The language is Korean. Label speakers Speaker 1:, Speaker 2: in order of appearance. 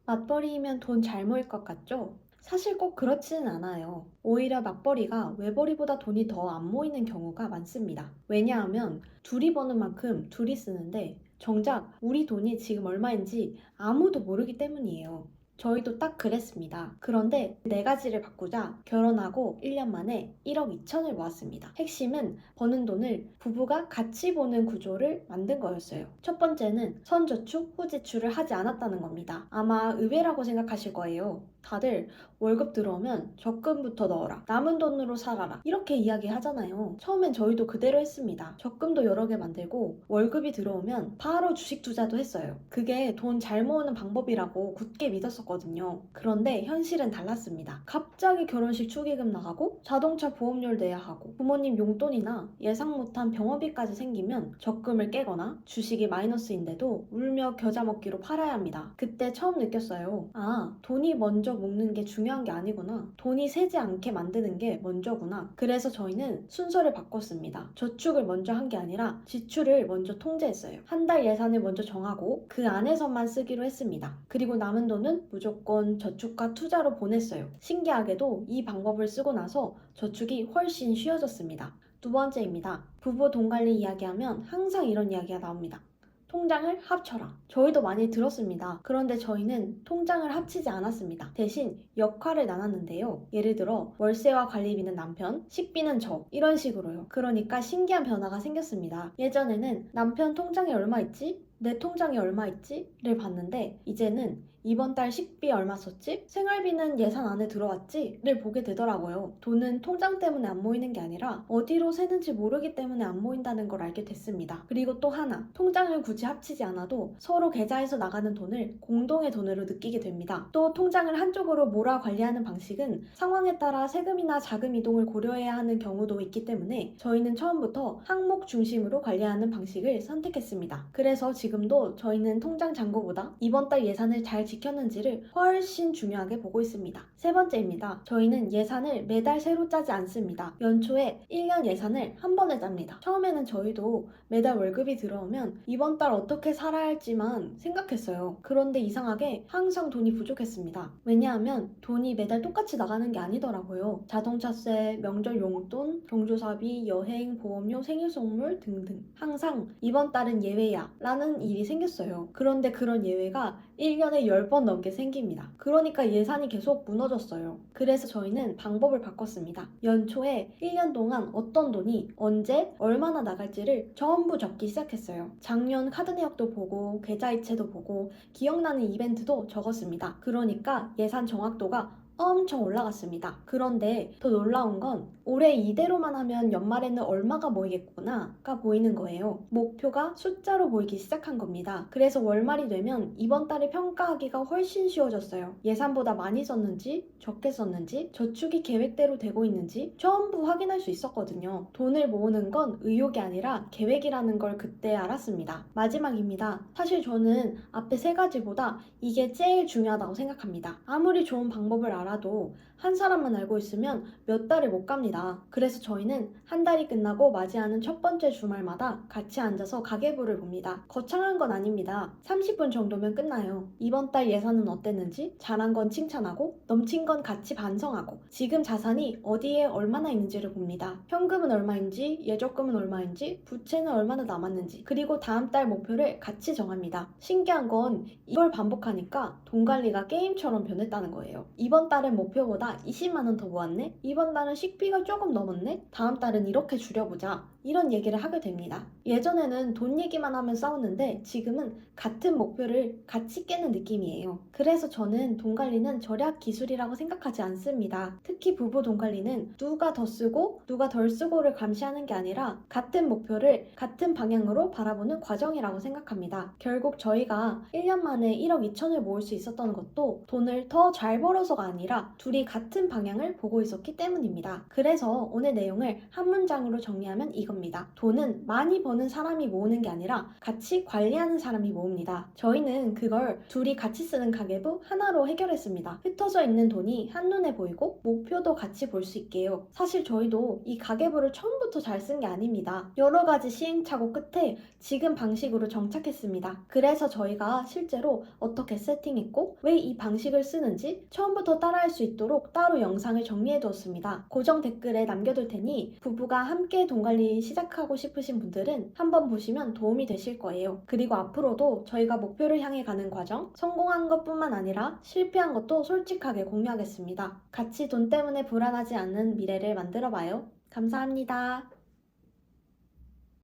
Speaker 1: 맞벌이이면 돈 잘 모일 것 같죠? 사실 꼭 그렇지는 않아요. 오히려 맞벌이가 외벌이보다 돈이 더 안 모이는 경우가 많습니다. 왜냐하면 둘이 버는 만큼 둘이 쓰는데 정작 우리 돈이 지금 얼마인지 아무도 모르기 때문이에요. 저희도 딱 그랬습니다. 그런데 네 가지를 바꾸자 결혼하고 1년 만에 1억 2천을 모았습니다. 핵심은 버는 돈을 부부가 같이 보는 구조를 만든 거였어요. 첫 번째는 선저축, 후지출을 하지 않았다는 겁니다. 아마 의외라고 생각하실 거예요. 다들 월급 들어오면 적금부터 넣어라. 남은 돈으로 살아라. 이렇게 이야기하잖아요. 처음엔 저희도 그대로 했습니다. 적금도 여러 개 만들고 월급이 들어오면 바로 주식 투자도 했어요. 그게 돈 잘 모으는 방법이라고 굳게 믿었었거든요. 그런데 현실은 달랐습니다. 갑자기 결혼식 축의금 나가고 자동차 보험료를 내야 하고 부모님 용돈이나 예상 못한 병원비까지 생기면 적금을 깨거나 주식이 마이너스인데도 울며 겨자 먹기로 팔아야 합니다. 그때 처음 느꼈어요. 아, 돈이 먼저 먹는 게 중요한 게 아니구나. 돈이 새지 않게 만드는 게 먼저구나. 그래서 저희는 순서를 바꿨습니다. 저축을 먼저 한 게 아니라 지출을 먼저 통제했어요. 한 달 예산을 먼저 정하고 그 안에서만 쓰기로 했습니다. 그리고 남은 돈은 무조건 저축과 투자로 보냈어요. 신기하게도 이 방법을 쓰고 나서 저축이 훨씬 쉬워졌습니다. 두 번째입니다. 부부 돈 관리 이야기하면 항상 이런 이야기가 나옵니다. 통장을 합쳐라. 저희도 많이 들었습니다. 그런데 저희는 통장을 합치지 않았습니다. 대신 역할을 나눴는데요. 예를 들어 월세와 관리비는 남편, 식비는 저 이런 식으로요. 그러니까 신기한 변화가 생겼습니다. 예전에는 남편 통장에 얼마 있지? 내 통장에 얼마 있지? 를 봤는데 이제는 이번 달 식비 얼마 썼지? 생활비는 예산 안에 들어왔지? 를 보게 되더라고요. 돈은 통장 때문에 안 모이는 게 아니라 어디로 새는지 모르기 때문에 안 모인다는 걸 알게 됐습니다. 그리고 또 하나, 통장을 굳이 합치지 않아도 서로 계좌에서 나가는 돈을 공동의 돈으로 느끼게 됩니다. 또 통장을 한쪽으로 몰아 관리하는 방식은 상황에 따라 세금이나 자금 이동을 고려해야 하는 경우도 있기 때문에 저희는 처음부터 항목 중심으로 관리하는 방식을 선택했습니다. 그래서 지금도 저희는 통장 잔고보다 이번 달 예산을 잘 지켰는지를 훨씬 중요하게 보고 있습니다. 세 번째입니다. 저희는 예산을 매달 새로 짜지 않습니다. 연초에 1년 예산을 한 번에 짭니다. 처음에는 저희도 매달 월급이 들어오면 이번 달 어떻게 살아야 할지만 생각했어요. 그런데 이상하게 항상 돈이 부족했습니다. 왜냐하면 돈이 매달 똑같이 나가는 게 아니더라고요. 자동차세, 명절 용돈, 경조사비, 여행, 보험료, 생일 선물 등등. 항상 이번 달은 예외야 라는 일이 생겼어요. 그런데 그런 예외가 1년에 10번 넘게 생깁니다. 그러니까 예산이 계속 무너졌어요. 그래서 저희는 방법을 바꿨습니다. 연초에 1년 동안 어떤 돈이 언제 얼마나 나갈지를 전부 적기 시작했어요. 작년 카드 내역도 보고 계좌이체도 보고 기억나는 이벤트도 적었습니다. 그러니까 예산 정확도가 엄청 올라갔습니다. 그런데 더 놀라운 건 올해 이대로만 하면 연말에는 얼마가 모이겠구나가 보이는 거예요. 목표가 숫자로 보이기 시작한 겁니다. 그래서 월말이 되면 이번 달에 평가하기가 훨씬 쉬워졌어요. 예산보다 많이 썼는지 적게 썼는지 저축이 계획대로 되고 있는지 전부 확인할 수 있었거든요. 돈을 모으는 건 의욕이 아니라 계획이라는 걸 그때 알았습니다. 마지막입니다. 사실 저는 앞에 세 가지보다 이게 제일 중요하다고 생각합니다. 아무리 좋은 방법을 알아도 한 사람만 알고 있으면 몇 달을 못 갑니다. 그래서 저희는 한 달이 끝나고 맞이하는 첫 번째 주말마다 같이 앉아서 가계부를 봅니다. 거창한 건 아닙니다. 30분 정도면 끝나요. 이번 달 예산은 어땠는지 잘한 건 칭찬하고 넘친 건 같이 반성하고 지금 자산이 어디에 얼마나 있는지를 봅니다. 현금은 얼마인지 예적금은 얼마인지 부채는 얼마나 남았는지 그리고 다음 달 목표를 같이 정합니다. 신기한 건 이걸 반복하니까 돈 관리가 게임처럼 변했다는 거예요. 이번 달은 목표보다 20만 원 더 모았네? 이번 달은 식비가 조금 넘었네? 다음 달은 이렇게 줄여보자. 이런 얘기를 하게 됩니다. 예전에는 돈 얘기만 하면 싸웠는데 지금은 같은 목표를 같이 깨는 느낌이에요. 그래서 저는 돈 관리는 절약 기술이라고 생각하지 않습니다. 특히 부부 돈 관리는 누가 더 쓰고 누가 덜 쓰고를 감시하는 게 아니라 같은 목표를 같은 방향으로 바라보는 과정이라고 생각합니다. 결국 저희가 1년 만에 1억 2천을 모을 수 있었던 것도 돈을 더 잘 벌어서가 아니라 둘이 같은 방향을 보고 있었기 때문입니다. 그래서 오늘 내용을 한 문장으로 정리하면 이겁니다. 겁니다. 돈은 많이 버는 사람이 모으는 게 아니라 같이 관리하는 사람이 모읍니다. 저희는 그걸 둘이 같이 쓰는 가계부 하나로 해결했습니다. 흩어져 있는 돈이 한눈에 보이고 목표도 같이 볼 수 있게요. 사실 저희도 이 가계부를 처음부터 잘 쓴 게 아닙니다. 여러 가지 시행착오 끝에 지금 방식으로 정착했습니다. 그래서 저희가 실제로 어떻게 세팅했고 왜 이 방식을 쓰는지 처음부터 따라할 수 있도록 따로 영상을 정리해 두었습니다. 고정 댓글에 남겨둘 테니 부부가 함께 돈 관리 시작하고 싶으신 분들은 한번 보시면 도움이 되실 거예요. 그리고 앞으로도 저희가 목표를 향해 가는 과정, 성공한 것뿐만 아니라 실패한 것도 솔직하게 공유하겠습니다. 같이 돈 때문에 불안하지 않는 미래를 만들어 봐요. 감사합니다.